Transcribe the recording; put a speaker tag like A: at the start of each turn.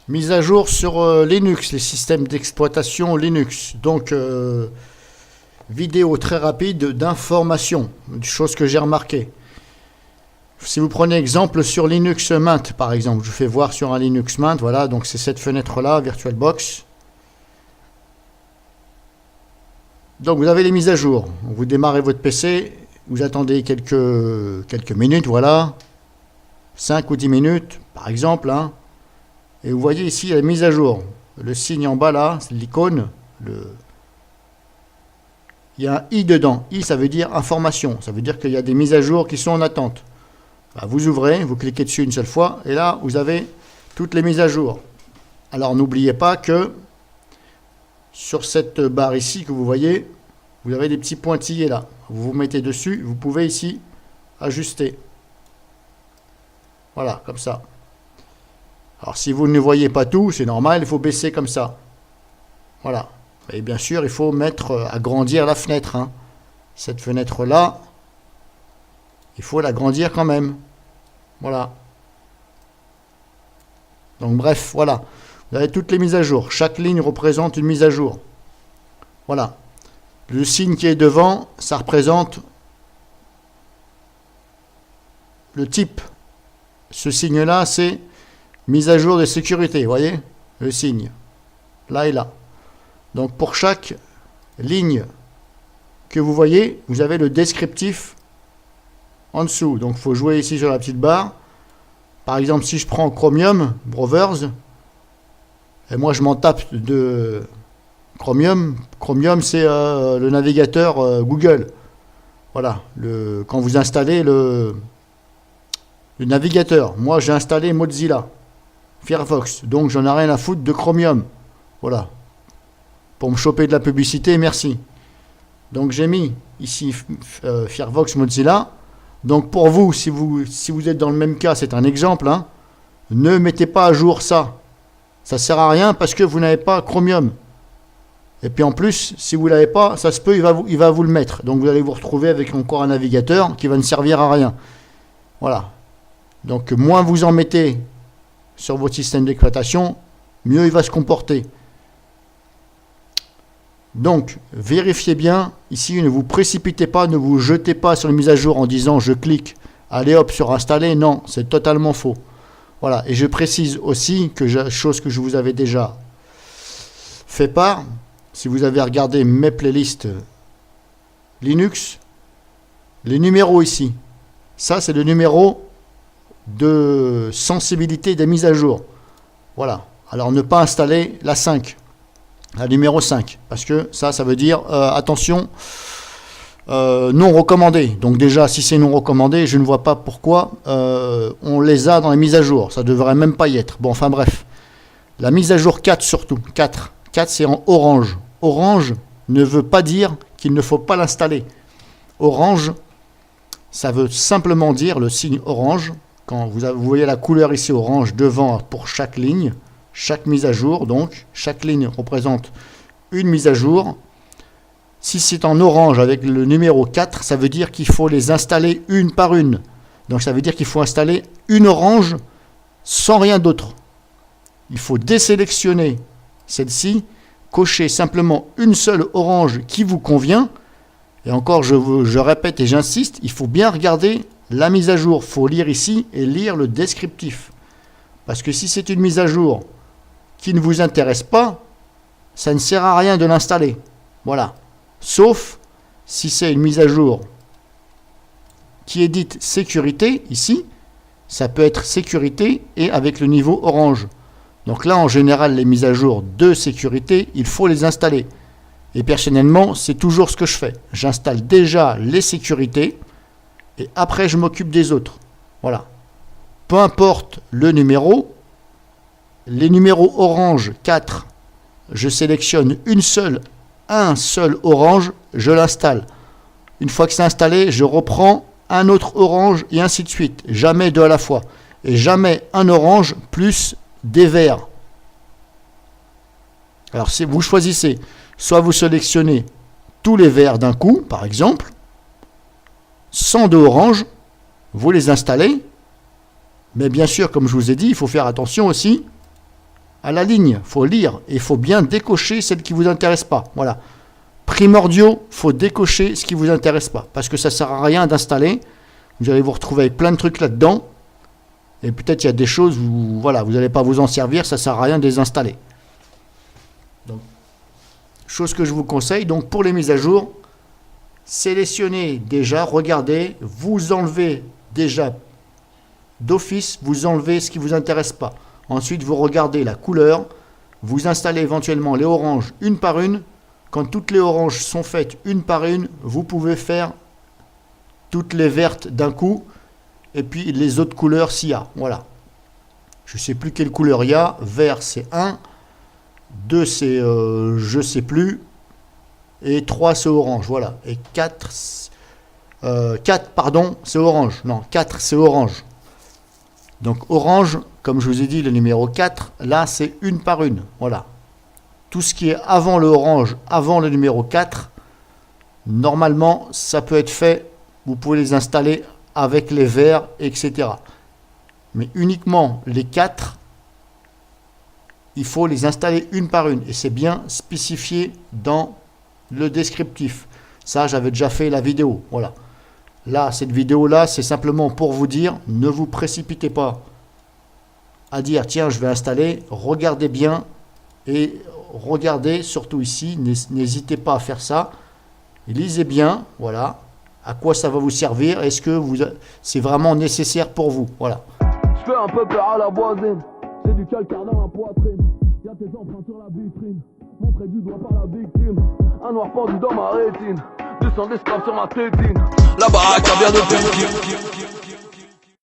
A: Mise à jour sur Linux, les systèmes d'exploitation Linux. Donc, vidéo très rapide d'information, chose que j'ai remarqué. Si vous prenez exemple sur Linux Mint, par exemple, je fais voir sur un Linux Mint, voilà, donc c'est cette fenêtre-là, VirtualBox. Donc vous avez les mises à jour. Vous démarrez votre PC, vous attendez quelques minutes, voilà, 5 ou 10 minutes, par exemple, hein. Et vous voyez ici la mise à jour. Le signe en bas là, c'est l'icône. Il y a un I dedans. I, ça veut dire information. Ça veut dire qu'il y a des mises à jour qui sont en attente. Bah, vous ouvrez, vous cliquez dessus une seule fois, et là, vous avez toutes les mises à jour. Alors, n'oubliez pas que sur cette barre ici que vous voyez, vous avez des petits pointillés là. Vous vous mettez dessus, vous pouvez ici ajuster. Voilà, comme ça. Alors, si vous ne voyez pas tout, c'est normal, il faut baisser comme ça. Voilà. Et bien sûr, il faut agrandir la fenêtre, hein. Cette fenêtre-là, il faut l'agrandir quand même. Voilà. Donc, bref, voilà. Vous avez toutes les mises à jour. Chaque ligne représente une mise à jour. Voilà. Le signe qui est devant, ça représente le type. Ce signe-là, c'est mise à jour de sécurité. Vous voyez le signe. Là et là. Donc pour chaque ligne que vous voyez, vous avez le descriptif en dessous. Donc il faut jouer ici sur la petite barre. Par exemple, si je prends Chromium Browsers, et moi je m'en tape de Chromium. Chromium, c'est le navigateur Google. Voilà. Quand vous installez le navigateur. Moi j'ai installé Mozilla Firefox. Donc j'en ai rien à foutre de Chromium. Voilà. Pour me choper de la publicité, merci. Donc j'ai mis ici Firefox Mozilla. Donc pour vous, si vous êtes dans le même cas, c'est un exemple, hein, ne mettez pas à jour ça. Ça ne sert à rien parce que vous n'avez pas Chromium. Et puis en plus, si vous ne l'avez pas, ça se peut, il va vous le mettre. Donc vous allez vous retrouver avec encore un navigateur qui va ne servir à rien. Voilà. Donc moins vous en mettez sur votre système d'exploitation, mieux il va se comporter. Donc, vérifiez bien, ici, ne vous précipitez pas, ne vous jetez pas sur les mises à jour en disant je clique, allez hop, sur installer, non, c'est totalement faux. Voilà, et je précise aussi que, chose que je vous avais déjà fait part, si vous avez regardé mes playlists Linux, les numéros ici, ça c'est le numéro de sensibilité des mises à jour. Voilà, alors ne pas installer la 5. La numéro 5, parce que ça veut dire, attention, non recommandé. Donc déjà, si c'est non recommandé, je ne vois pas pourquoi on les a dans les mises à jour. Ça ne devrait même pas y être. Bon, enfin bref. La mise à jour 4 surtout. 4 c'est en orange. Orange ne veut pas dire qu'il ne faut pas l'installer. Orange, ça veut simplement dire, le signe orange, quand vous voyez la couleur ici orange devant pour chaque ligne, chaque mise à jour, donc, chaque ligne représente une mise à jour. Si c'est en orange avec le numéro 4, ça veut dire qu'il faut les installer une par une. Donc ça veut dire qu'il faut installer une orange sans rien d'autre. Il faut désélectionner celle-ci, cocher simplement une seule orange qui vous convient. Et encore, je répète et j'insiste, il faut bien regarder la mise à jour. Il faut lire ici et lire le descriptif. Parce que si c'est une mise à jour qui ne vous intéresse pas, ça ne sert à rien de l'installer. Voilà. Sauf si c'est une mise à jour qui est dite sécurité, ici, ça peut être sécurité et avec le niveau orange. Donc là, en général, les mises à jour de sécurité, il faut les installer. Et personnellement, c'est toujours ce que je fais. J'installe déjà les sécurités et après, je m'occupe des autres. Voilà. Peu importe le numéro, les numéros orange 4, je sélectionne un seul orange, je l'installe. Une fois que c'est installé, je reprends un autre orange et ainsi de suite. Jamais deux à la fois. Et jamais un orange plus des verts. Alors si vous choisissez, soit vous sélectionnez tous les verts d'un coup, par exemple, sans deux oranges, vous les installez. Mais bien sûr, comme je vous ai dit, il faut faire attention aussi à la ligne, il faut lire et il faut bien décocher celle qui ne vous intéresse pas. Voilà. Primordiaux, il faut décocher ce qui ne vous intéresse pas parce que ça ne sert à rien d'installer. Vous allez vous retrouver avec plein de trucs là-dedans et peut-être il y a des choses où voilà, vous n'allez pas vous en servir, ça ne sert à rien de les installer. Donc, chose que je vous conseille, donc pour les mises à jour, sélectionnez déjà, regardez, vous enlevez déjà d'office, vous enlevez ce qui ne vous intéresse pas. Ensuite, vous regardez la couleur, vous installez éventuellement les oranges une par une. Quand toutes les oranges sont faites une par une, vous pouvez faire toutes les vertes d'un coup et puis les autres couleurs s'il y a. Voilà. Je ne sais plus quelle couleur il y a. Vert, c'est 1. 2, c'est je ne sais plus. Et 3, c'est orange. Voilà. Et 4, pardon, c'est orange. Non, 4, c'est orange. Donc orange, comme je vous ai dit, le numéro 4, là, c'est une par une. Voilà. Tout ce qui est avant le orange, avant le numéro 4, normalement, ça peut être fait. Vous pouvez les installer avec les verts, etc. Mais uniquement les 4, il faut les installer une par une. Et c'est bien spécifié dans le descriptif. Ça, j'avais déjà fait la vidéo. Voilà. Là, cette vidéo-là, c'est simplement pour vous dire, ne vous précipitez pas à dire, tiens, je vais installer. Regardez bien et regardez, surtout ici, n'hésitez pas à faire ça. Lisez bien, voilà, à quoi ça va vous servir. Est-ce que c'est vraiment nécessaire pour vous? Voilà.
B: Je fais un peu peur à la voisine. J'ai du calcaire dans la poitrine. Y'a tes empreintes sur la vitrine. Montré du doigt par la victime. Un noir pendu dans ma rétine. 200 d'esclaves sur ma tétine. La baraque a bien de